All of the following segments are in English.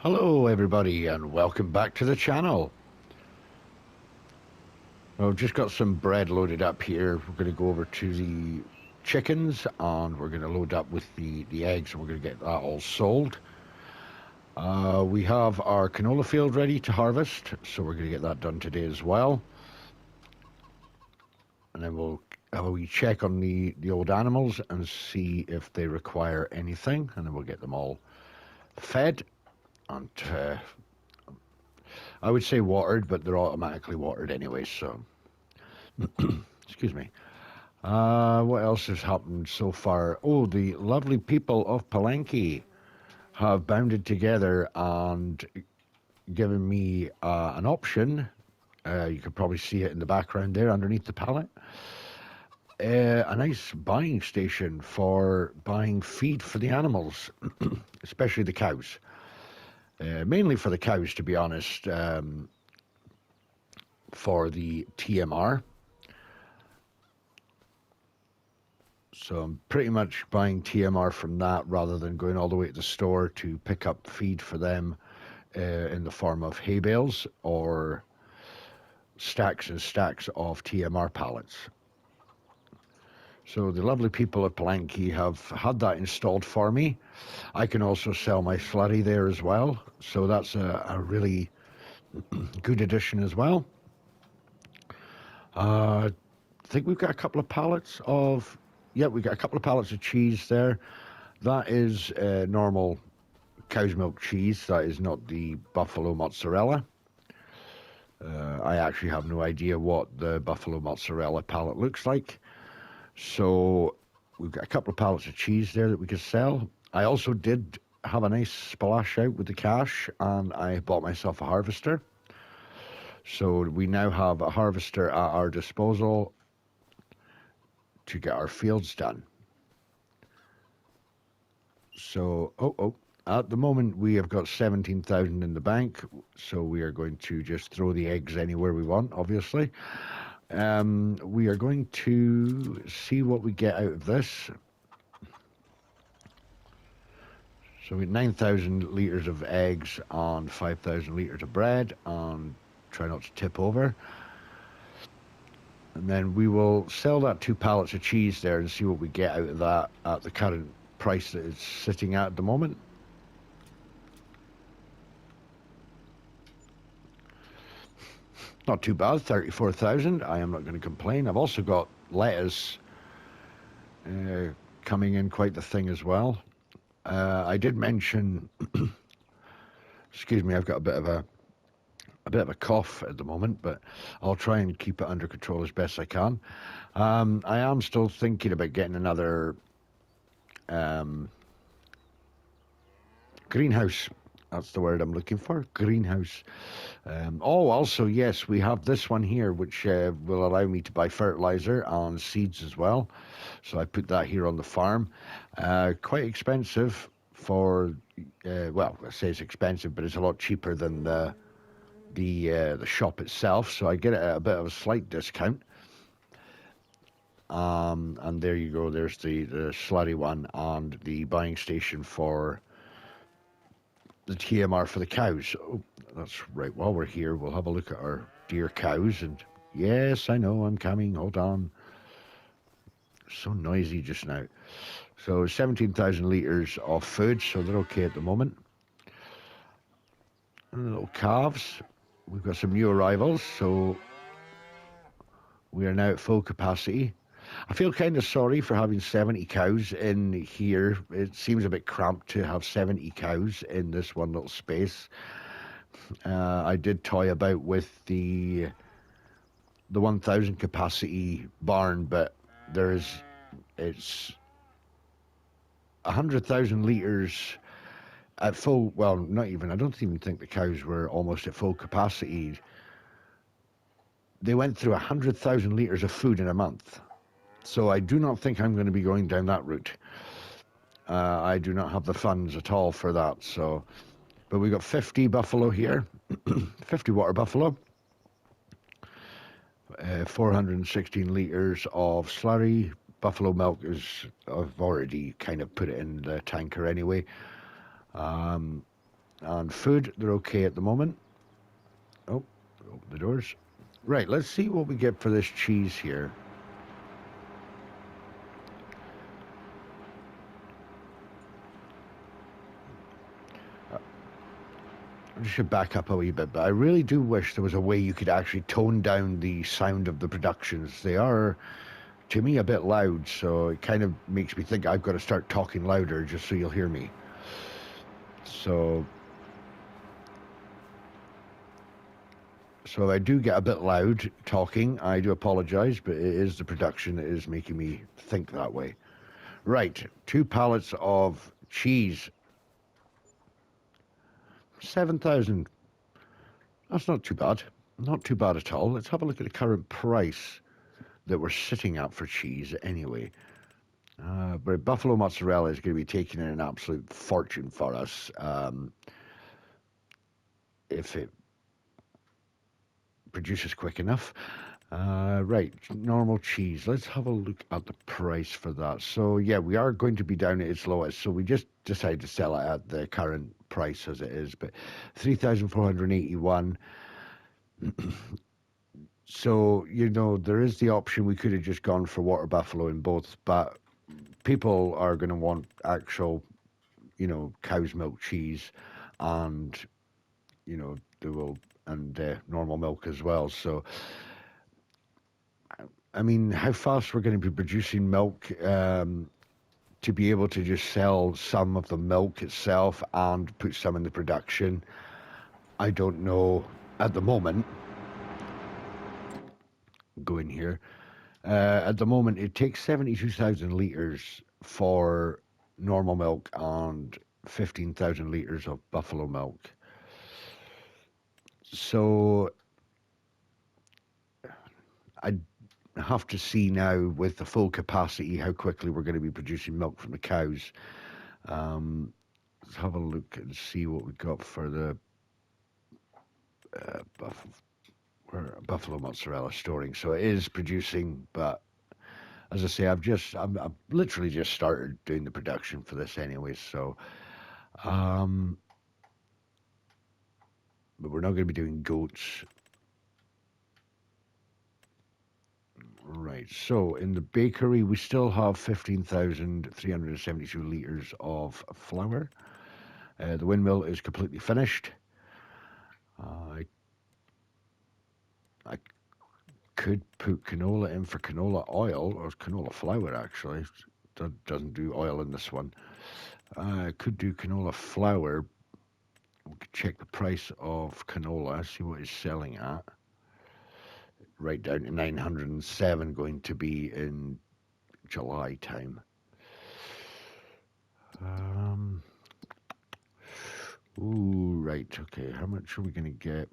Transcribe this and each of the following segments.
Hello everybody and welcome back to the channel. Well, I've just got some bread loaded up here. We're going to go over to the chickens and we're going to load up with the eggs and we're going to get that all sold. We have our canola field ready to harvest, so we're going to get that done today as well. And then we'll have a wee check on the old animals and see if they require anything, and then we'll get them all fed and I would say watered, but they're automatically watered anyway, so excuse me. What else has happened so far? Oh, the lovely people of Palanki have bounded together and given me an option. You can probably see it in the background there underneath the pallet. A nice buying station for buying feed for the animals, especially the cows. Mainly for the cows, to be honest, for the TMR. So I'm pretty much buying TMR from that rather than going all the way to the store to pick up feed for them in the form of hay bales or stacks and stacks of TMR pallets. So the lovely people at Palanki have had that installed for me. I can also sell my slurry there as well, so that's a really good addition as well. I think we've got a couple of pallets of, we've got a couple of pallets of cheese there. That is normal cow's milk cheese. That is not the buffalo mozzarella. I actually have no idea what the buffalo mozzarella pallet looks like. So we've got a couple of pallets of cheese there that we could sell. I also did have a nice splash out with the cash, and I bought myself a harvester. So we now have a harvester at our disposal to get our fields done. So, at the moment we have got 17,000 in the bank, so we are going to just throw the eggs anywhere we want, obviously. We are going to see what we get out of this. So we have 9,000 litres of eggs and 5,000 litres of bread, and try not to tip over. And then we will sell that 2 pallets of cheese there and see what we get out of that at the current price that it's sitting at the moment. Not too bad, 34,000. I am not going to complain. I've also got lettuce coming in quite the thing as well. I did mention, excuse me, I've got a bit of a cough at the moment, but I'll try and keep it under control as best I can. I am still thinking about getting another greenhouse. That's the word I'm looking for, greenhouse. Also, yes, we have this one here, which will allow me to buy fertilizer and seeds as well. So I put that here on the farm. Quite expensive for, well, I say it's expensive, but it's a lot cheaper than the shop itself. So I get it at a bit of a slight discount. And there you go. There's the slurry one and the buying station for the TMR for the cows. Oh, that's right. While we're here, we'll have a look at our dear cows. And yes, I know, I'm coming. Hold on. So noisy just now. So 17,000 litres of food, so they're okay at the moment. And the little calves. We've got some new arrivals, so we are now at full capacity. I feel kind of sorry for having 70 cows in here. It seems a bit cramped to have 70 cows in this one little space. I did toy about with the 1,000 capacity barn, but it's 100,000 litres at full. Well, not even. I don't even think the cows were almost at full capacity. They went through 100,000 litres of food in a month. So I do not think I'm going to be going down that route. I do not have the funds at all for that. So, but we got 50 buffalo here, 50 water buffalo, 416 litres of slurry. Buffalo milk I've already kind of put it in the tanker anyway. And food, they're okay at the moment. Oh, open the doors. Right, let's see what we get for this cheese here. I should back up a wee bit, but I really do wish there was a way you could actually tone down the sound of the productions. They are, to me, a bit loud, so it kind of makes me think I've got to start talking louder just so you'll hear me. So if I do get a bit loud talking, I do apologize, but it is the production that is making me think that way. Right, 2 pallets of cheese. 7,000. That's not too bad. Not too bad at all. Let's have a look at the current price that we're sitting at for cheese anyway. But buffalo mozzarella is going to be taking in an absolute fortune for us if it produces quick enough. Right, normal cheese. Let's have a look at the price for that. So yeah, we are going to be down at its lowest. So we just decided to sell it at the current price as it is. But 3,481. So, you know, there is the option we could have just gone for water buffalo in both, but people are going to want actual, you know, cow's milk cheese and, you know, they will, and normal milk as well. So, I mean, how fast we're going to be producing milk to be able to just sell some of the milk itself and put some in the production, I don't know at the moment. Go in here. At the moment, it takes 72,000 litres for normal milk and 15,000 litres of buffalo milk. So I have to see now with the full capacity how quickly we're going to be producing milk from the cows. Let's have a look and see what we've got for the buffalo mozzarella storing. So it is producing, but as I say, I've literally just started doing the production for this anyway. So, but we're not going to be doing goats. Right, so in the bakery, we still have 15,372 litres of flour. The windmill is completely finished. I could put canola in for canola oil, or canola flour actually. That doesn't do oil in this one. I could do canola flour. We could check the price of canola, see what it's selling at. Right down to 907, going to be in July time. Ooh, right, okay. How much are we going to get?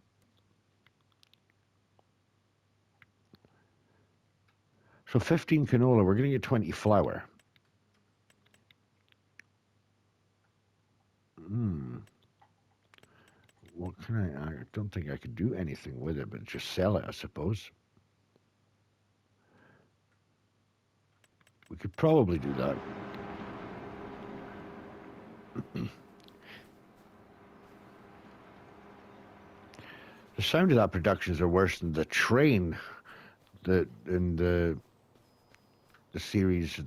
So 15 canola, we're going to get 20 flour. What can I don't think I could do anything with it, but just sell it, I suppose. We could probably do that. The sound of that productions are worse than the train that in the series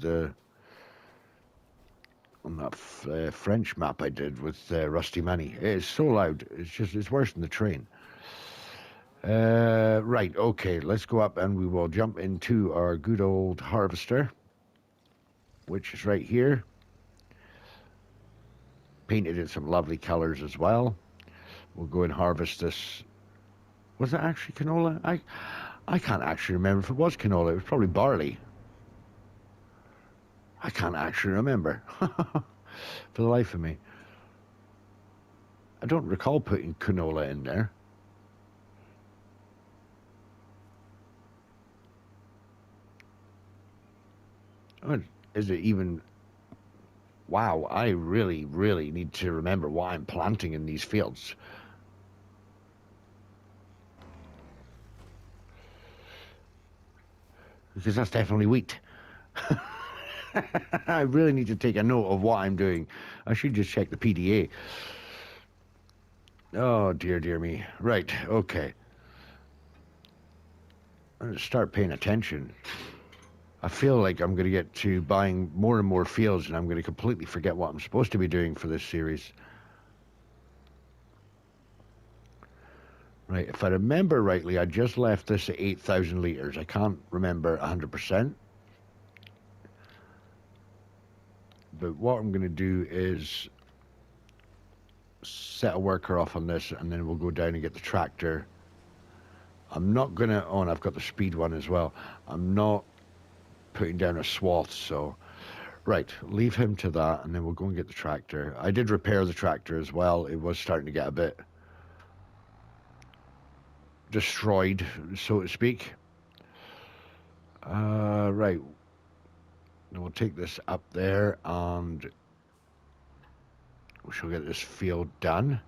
on that French map I did with Rusty Money. It is so loud. It's worse than the train. Right, okay, let's go up and we will jump into our good old harvester, which is right here. Painted in some lovely colors as well. We'll go and harvest this. Was it actually canola? I can't actually remember if it was canola. It was probably barley. I can't actually remember. For the life of me. I don't recall putting canola in there. Oh, is it even... Wow, I really, really need to remember what I'm planting in these fields. Because that's definitely wheat. I really need to take a note of what I'm doing. I should just check the PDA. Oh, dear, dear me. Right, okay. I'm going to start paying attention. I feel like I'm going to get to buying more and more fields, and I'm going to completely forget what I'm supposed to be doing for this series. Right, if I remember rightly, I just left this at 8,000 litres. I can't remember 100%. But what I'm going to do is set a worker off on this, and then we'll go down and get the tractor. I'm not going to... Oh, and I've got the speed one as well. I'm not putting down a swath, so... Right, leave him to that, and then we'll go and get the tractor. I did repair the tractor as well. It was starting to get a bit destroyed, so to speak. Right. Then we'll take this up there, and we shall get this field done.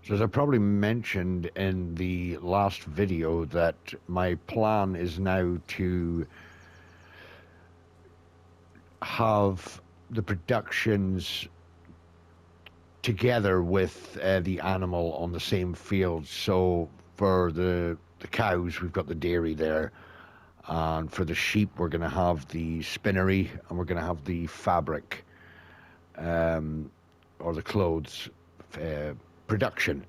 So as I probably mentioned in the last video, that my plan is now to have the productions together with the animal on the same field. So for the cows, we've got the dairy there, and for the sheep, we're going to have the spinnery, and we're going to have the fabric, or the clothes production.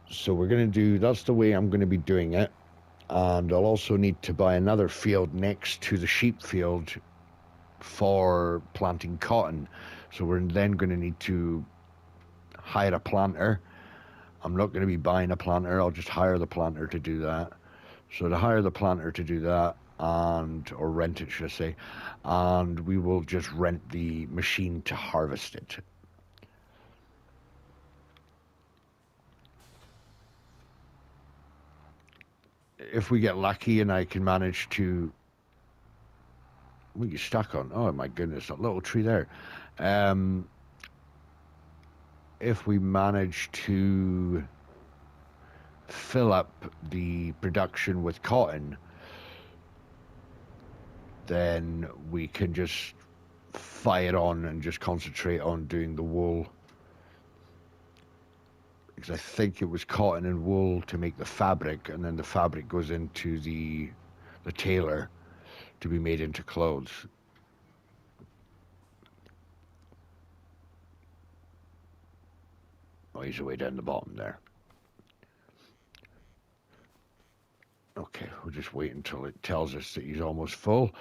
So we're going to do, that's the way I'm going to be doing it. And I'll also need to buy another field next to the sheep field for planting cotton. So we're then going to need to hire a planter. I'm not going to be buying a planter, I'll just hire the planter to do that. So to hire the planter to do that, or rent it, should I say, and we will just rent the machine to harvest it. If we get lucky and I can manage to... What are you stuck on? Oh my goodness, that little tree there. If we manage to fill up the production with cotton, then we can just fire on and just concentrate on doing the wool. Because I think it was cotton and wool to make the fabric, and then the fabric goes into the tailor to be made into clothes. Oh, he's way down the bottom there. Okay, we'll just wait until it tells us that he's almost full.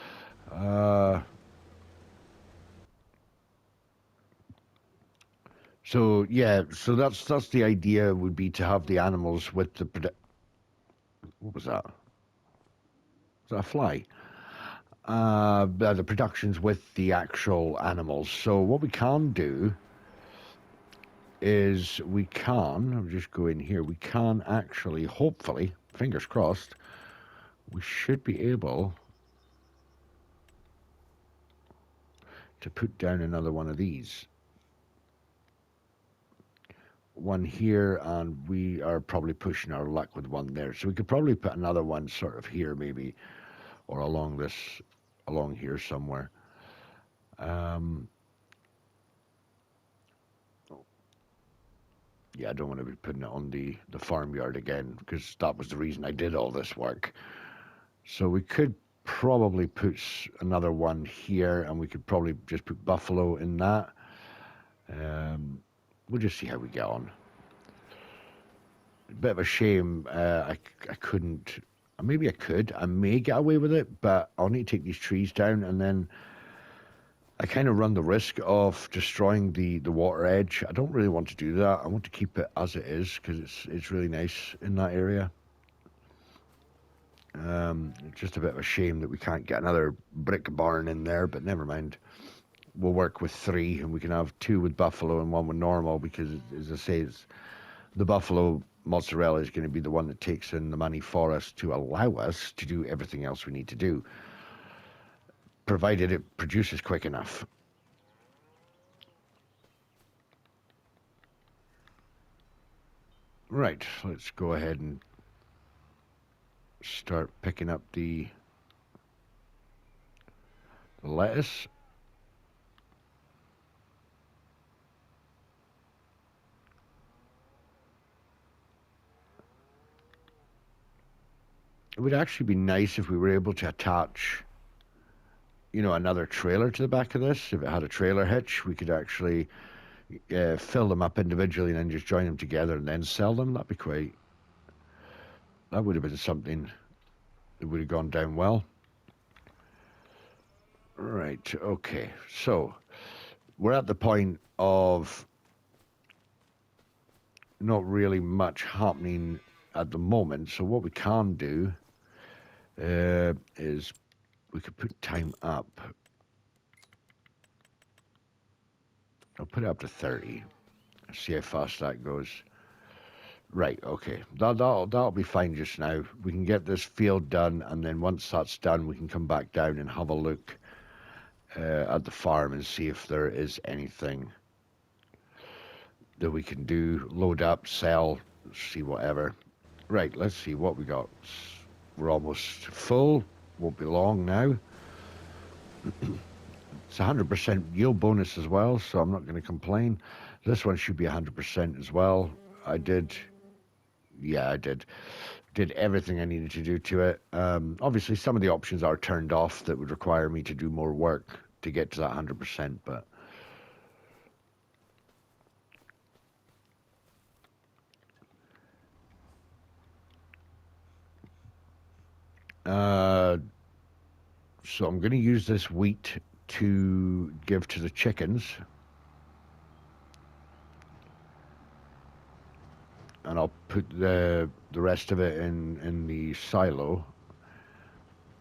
So yeah, so that's the idea, would be to have the animals with the... What was that? Was that a fly? The productions with the actual animals. So what we can do is I'll just go in here, we can actually, hopefully, fingers crossed, we should be able to put down another one of these. One here, and we are probably pushing our luck with one there. So we could probably put another one sort of here maybe, or along here somewhere. Yeah, I don't want to be putting it on the farmyard again, because that was the reason I did all this work. So we could probably put another one here, and we could probably just put buffalo in that. We'll just see how we get on. A bit of a shame I couldn't... Maybe I could. I may get away with it, but I'll need to take these trees down, and then I kind of run the risk of destroying the water edge. I don't really want to do that. I want to keep it as it is, because it's really nice in that area. It's just a bit of a shame that we can't get another brick barn in there, but never mind. We'll work with 3, and we can have 2 with buffalo and 1 with normal, because, as I say, the buffalo mozzarella is going to be the one that takes in the money for us to allow us to do everything else we need to do, provided it produces quick enough. Right, let's go ahead and start picking up the lettuce. It would actually be nice if we were able to attach, you know, another trailer to the back of this. If it had a trailer hitch, we could actually fill them up individually and then just join them together and then sell them. That'd be quite. That would have been something that would have gone down well. Right, okay. So we're at the point of not really much happening at the moment. So what we can do is we could put time up. I'll put it up to 30. See how fast that goes. Right, okay. That'll be fine just now. We can get this field done, and then once that's done, we can come back down and have a look at the farm and see if there is anything that we can do. Load up, sell, see whatever. Right, let's see what we got. We're almost full. Won't be long now. It's 100% yield bonus as well, so I'm not going to complain. This one should be 100% as well. I did everything I needed to do to it. Obviously, some of the options are turned off that would require me to do more work to get to that 100%, but so I'm going to use this wheat to give to the chickens. And I'll put the rest of it in the silo.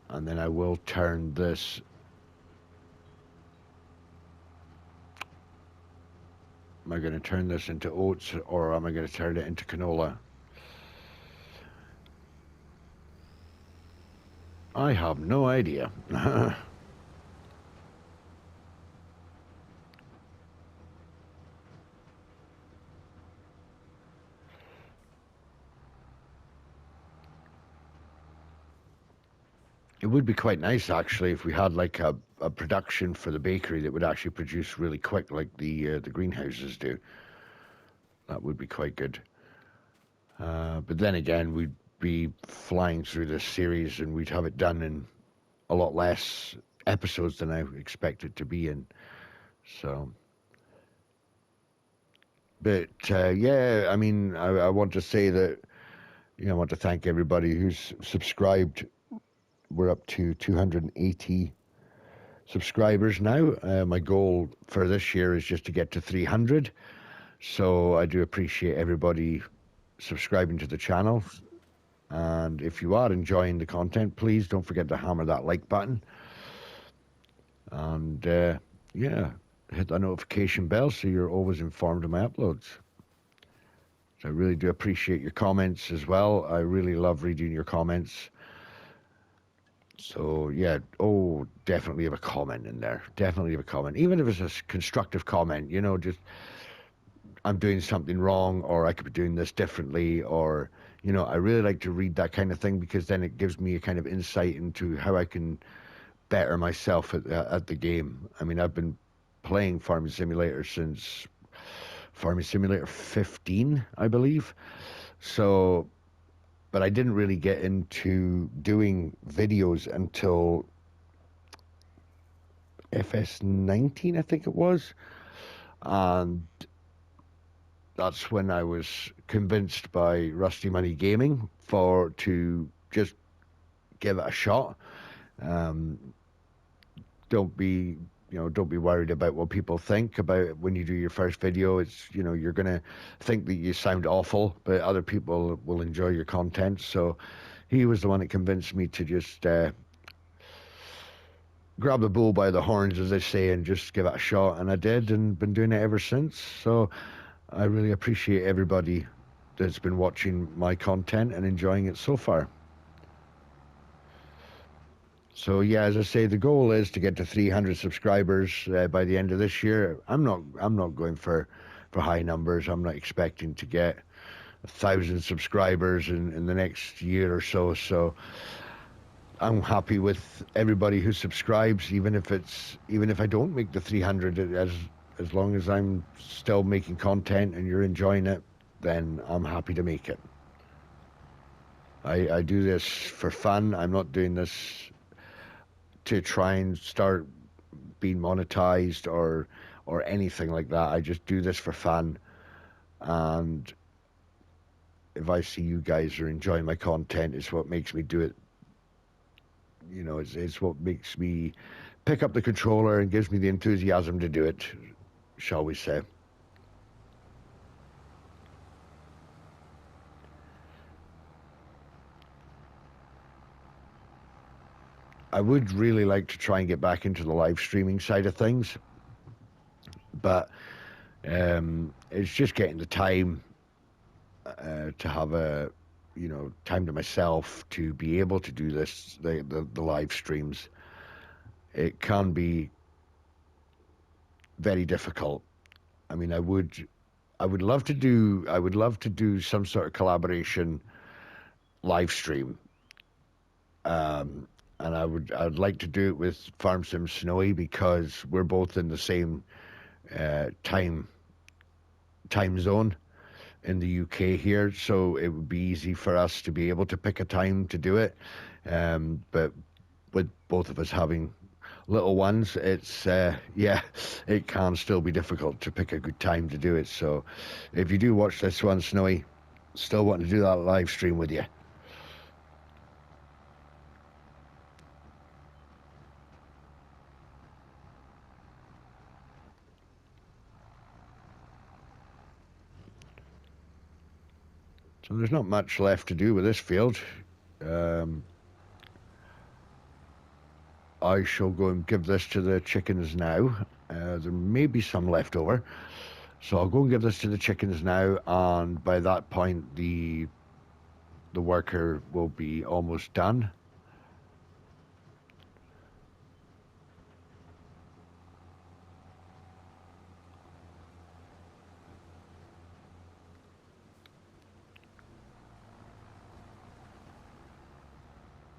And then I will turn this. Am I going to turn this into oats, or am I going to turn it into canola? I have no idea. It would be quite nice, actually, if we had like a production for the bakery that would actually produce really quick, like the greenhouses do. That would be quite good. But then again, we'd be flying through this series and we'd have it done in a lot less episodes than I expect it to be in. So, but yeah, I mean, I want to say that, you know, I want to thank everybody who's subscribed. We're up to 280 subscribers now. My goal for this year is just to get to 300. So I do appreciate everybody subscribing to the channel. And if you are enjoying the content, please don't forget to hammer that like button. And yeah, hit that notification bell so you're always informed of my uploads. So I really do appreciate your comments as well. I really love reading your comments. So yeah, definitely have a comment in there. Definitely have a comment. Even if it's a constructive comment, you know, just I'm doing something wrong, or I could be doing this differently, or, you know, I really like to read that kind of thing because then it gives me a kind of insight into how I can better myself at the game. I mean, I've been playing Farming Simulator since Farming Simulator 15, I believe. So, but I didn't really get into doing videos until Fs19, I think it was. And that's when I was convinced by Rusty Money Gaming to just give it a shot. Don't be worried about what people think about it when you do your first video. It's, you know, you're gonna think that you sound awful, but other people will enjoy your content. So he was the one that convinced me to just grab the bull by the horns, as they say, and just give it a shot. And I did, and been doing it ever since. So I really appreciate everybody that's been watching my content and enjoying it so far. So yeah, as I say, the goal is to get to 300 subscribers by the end of this year. I'm not going for high numbers. I'm not expecting to get 1,000 subscribers in the next year or so. So I'm happy with everybody who subscribes, even if I don't make the 300. As long as I'm still making content and you're enjoying it, then I'm happy to make it. I do this for fun. I'm not doing this to try and start being monetized or anything like that. I just do this for fun, and if I see you guys are enjoying my content, it's what makes me do it. You know, it's what makes me pick up the controller and gives me the enthusiasm to do it, shall we say. I would really like to try and get back into the live streaming side of things, but it's just getting the time to have time to myself to be able to do this, the live streams. It can be very difficult. I mean, I would love to do some sort of collaboration live stream. And I'd like to do it with Farm Sim Snowy because we're both in the same time zone in the UK here, so it would be easy for us to be able to pick a time to do it. But with both of us having little ones, it's it can still be difficult to pick a good time to do it. So if you do watch this one, Snowy, still want to do that live stream with you. So there's not much left to do with this field. I shall go and give this to the chickens now. There may be some left over. So I'll go and give this to the chickens now, and by that point the worker will be almost done.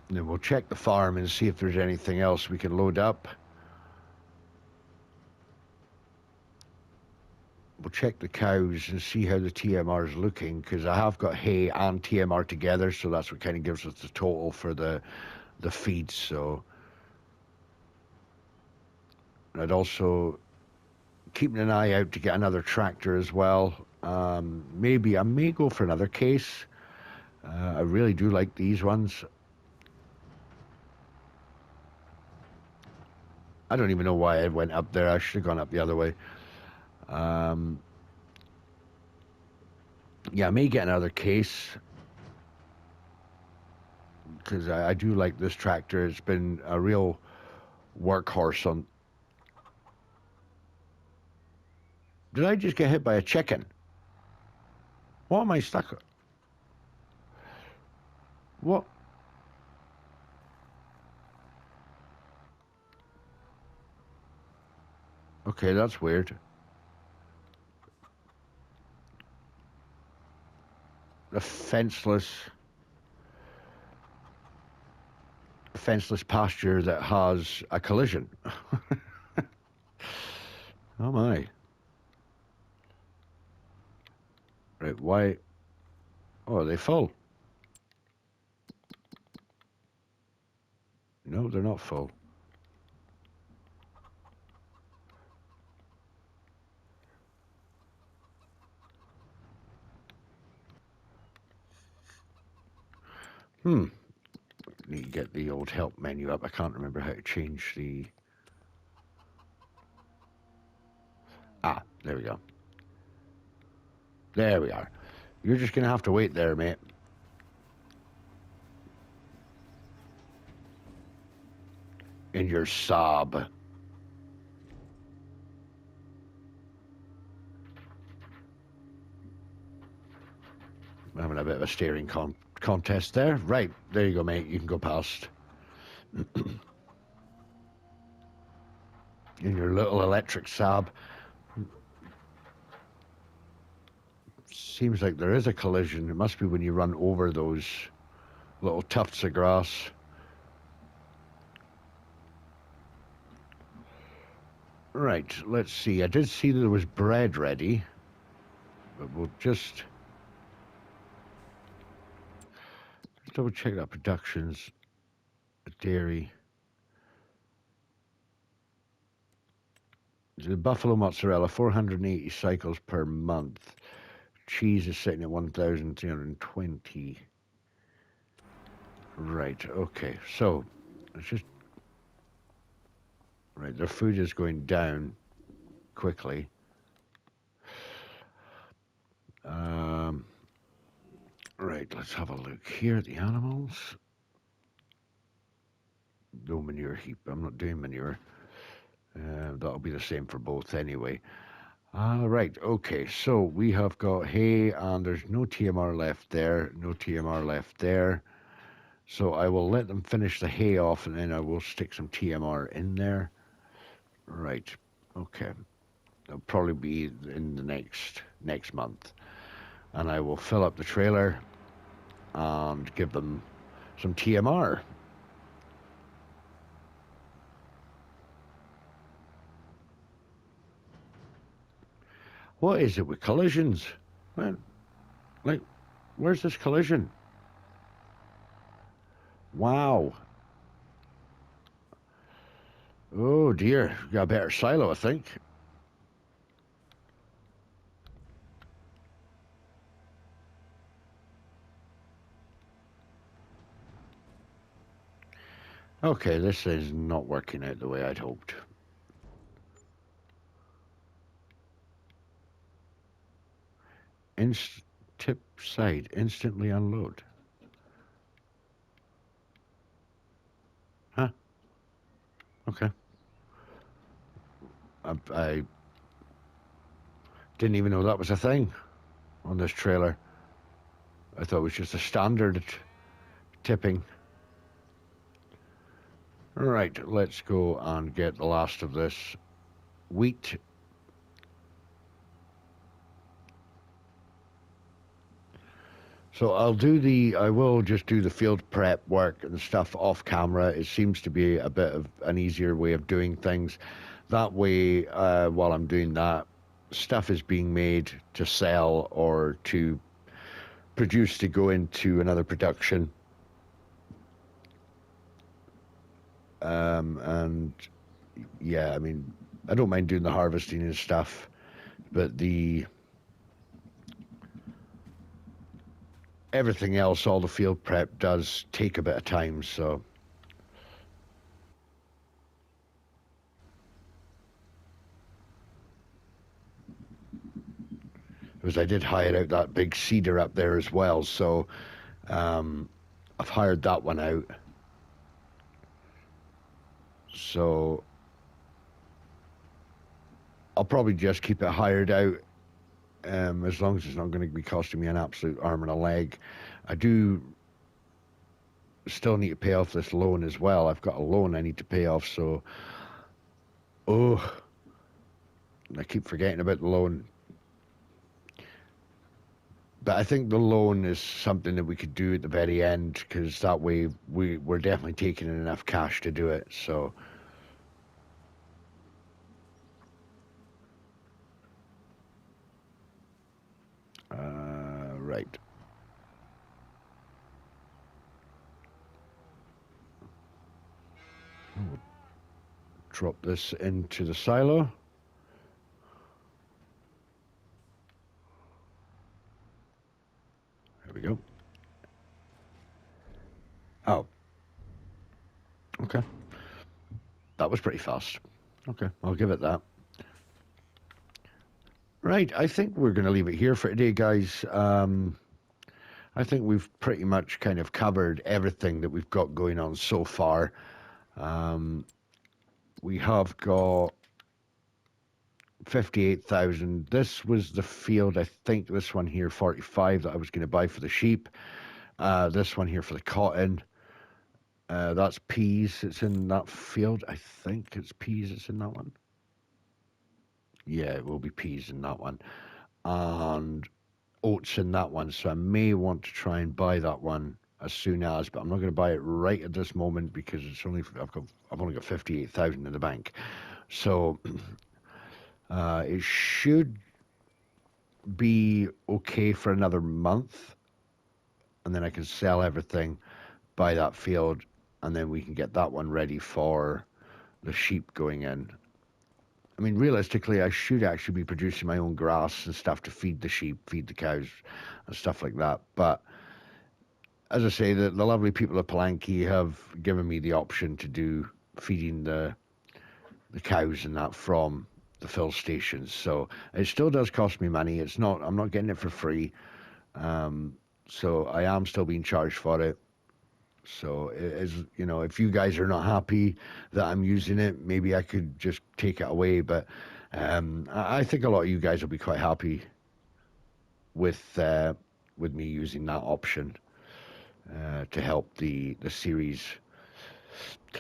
And then we'll check the farm and see if there's anything else we can load up. We'll check the cows and see how the TMR is looking, because I have got hay and TMR together, so that's what kind of gives us the total for the feed. So I'd also keeping an eye out to get another tractor as well. Maybe I may go for another case. I really do like these ones. I don't even know why I went up there. I should have gone up the other way. Yeah, I may get another case, because I do like this tractor. It's been a real workhorse on... Did I just get hit by a chicken? What am I stuck... What? Okay, that's weird. A fenceless pasture that has a collision. Oh my. Right, why? Oh, are they full? No, they're not full. Need to get the old help menu up. I can't remember how to change the... Ah, there we go. There we are. You're just going to have to wait there, mate. In your sob. I'm having a bit of a steering contest there. Right, there you go, mate. You can go past. In your little electric Saab. Seems like there is a collision. It must be when you run over those little tufts of grass. Right, let's see. I did see that there was bread ready, but we'll just double check that productions, dairy. The buffalo mozzarella, 480 cycles per month. Cheese is sitting at 1,320. Right, okay. So, it's just... Right, their food is going down quickly. Right, let's have a look here at the animals. No manure heap. I'm not doing manure. That'll be the same for both anyway. Right, okay, so we have got hay, and there's no TMR left there, no TMR left there. So I will let them finish the hay off, and then I will stick some TMR in there. Right, okay. It'll probably be in the next month. And I will fill up the trailer and give them some TMR. What is it with collisions? Man, like, where's this collision? Wow. Oh dear, got a better silo, I think. Okay, this is not working out the way I'd hoped. Tip side, instantly unload. Huh? Okay. I didn't even know that was a thing on this trailer. I thought it was just a standard tipping. Right, let's go and get the last of this wheat. So I will just do the field prep work and stuff off camera. It seems to be a bit of an easier way of doing things. That way, while I'm doing that, stuff is being made to sell or to produce to go into another production. And yeah, I mean, I don't mind doing the harvesting and stuff, but everything else, all the field prep does take a bit of time, so. Because I did hire out that big cedar up there as well, so I've hired that one out. So I'll probably just keep it hired out as long as it's not going to be costing me an absolute arm and a leg. I do still need to pay off this loan as well. I've got a loan I need to pay off, so I keep forgetting about the loan. But I think the loan is something that we could do at the very end, because that way we're definitely taking in enough cash to do it, so. Right. We'll drop this into the silo. There we go. Oh. Okay. That was pretty fast. Okay, I'll give it that. Right, I think we're going to leave it here for today, guys. I think we've pretty much kind of covered everything that we've got going on so far. We have got 58,000. This was the field, I think this one here, 45, that I was going to buy for the sheep. This one here for the cotton. That's peas. It's in that field. I think it's peas. It's in that one. Yeah, it will be peas in that one. And oats in that one. So I may want to try and buy that one as soon as, but I'm not going to buy it right at this moment because it's only I've only got 58,000 in the bank. So it should be okay for another month, and then I can sell everything, buy that field, and then we can get that one ready for the sheep going in. I mean, realistically, I should actually be producing my own grass and stuff to feed the sheep, feed the cows, and stuff like that. But as I say, the lovely people of Polanki have given me the option to do feeding the cows and that from the fill stations. So it still does cost me money. It's not, I'm not getting it for free. So I am still being charged for it. So it is, you know, if you guys are not happy that I'm using it, maybe I could just take it away. But I think a lot of you guys will be quite happy with me using that option to help the series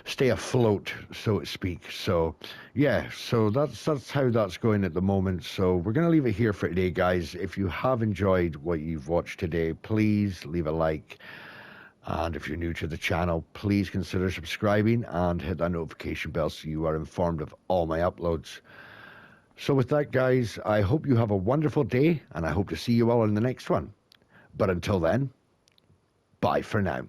stay afloat, so to speak. So yeah, so that's how that's going at the moment. So we're gonna leave it here for today, guys. If you have enjoyed what you've watched today, please leave a like. And if you're new to the channel, please consider subscribing and hit that notification bell so you are informed of all my uploads. So with that, guys, I hope you have a wonderful day, and I hope to see you all in the next one. But until then, bye for now.